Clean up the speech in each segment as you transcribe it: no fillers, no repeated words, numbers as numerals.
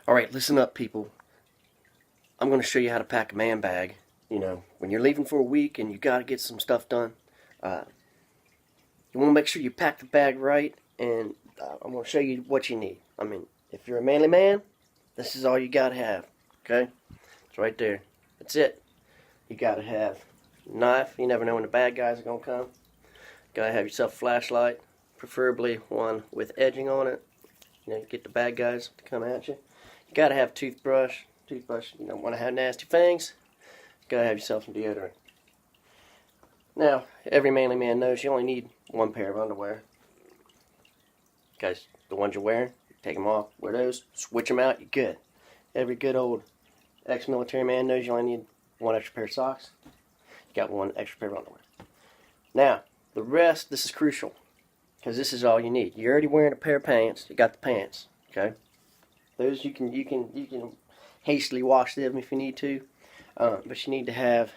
Alright, listen up, people. I'm going to show you how to pack a man bag. You know, when you're leaving for a week and you got to get some stuff done, you want to make sure you pack the bag right, and I'm going to show you what you need. I mean, if you're a manly man, this is all you got to have, okay? It's right there. That's it. You got to have a knife. You never know when the bad guys are going to come. Got to have yourself a flashlight, preferably one with edging on it. You know, you get the bad guys to come at you. You got to have a toothbrush. You don't want to have nasty fangs. You got to have yourself some deodorant. Now, every manly man knows you only need one pair of underwear. Because the ones you're wearing, take them off, wear those, switch them out, you're good. Every good old ex-military man knows you only need one extra pair of socks. You got one extra pair of underwear. Now, the rest, this is crucial. Because this is all you need. You're already wearing a pair of pants. You got the pants, okay? Those you can hastily wash them if you need to. But you need to have,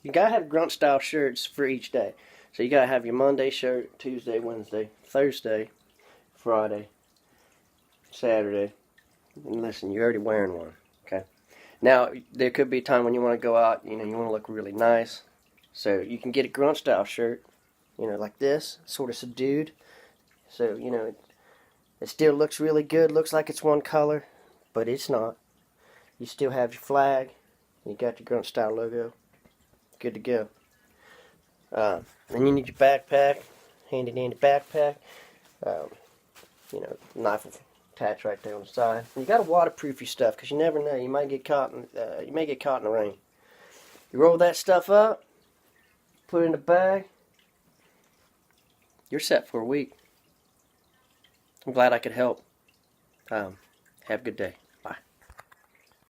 you gotta have Grunt Style shirts for each day. So you gotta have your Monday shirt, Tuesday, Wednesday, Thursday, Friday, Saturday. And listen, you're already wearing one, okay? Now, there could be a time when you want to go out, you know, you want to look really nice. So you can get a Grunt Style shirt, you know, like this, sort of subdued. So, you know, it still looks really good, looks like it's one color, but it's not. You still have your flag, you got your Grunt Style logo, good to go. Then you need your backpack, handy dandy backpack. You know, knife will attach right there on the side. And you got to waterproof your stuff, because you never know, you might get caught in the rain. You roll that stuff up, put it in the bag, you're set for a week. I'm glad I could help. Have a good day.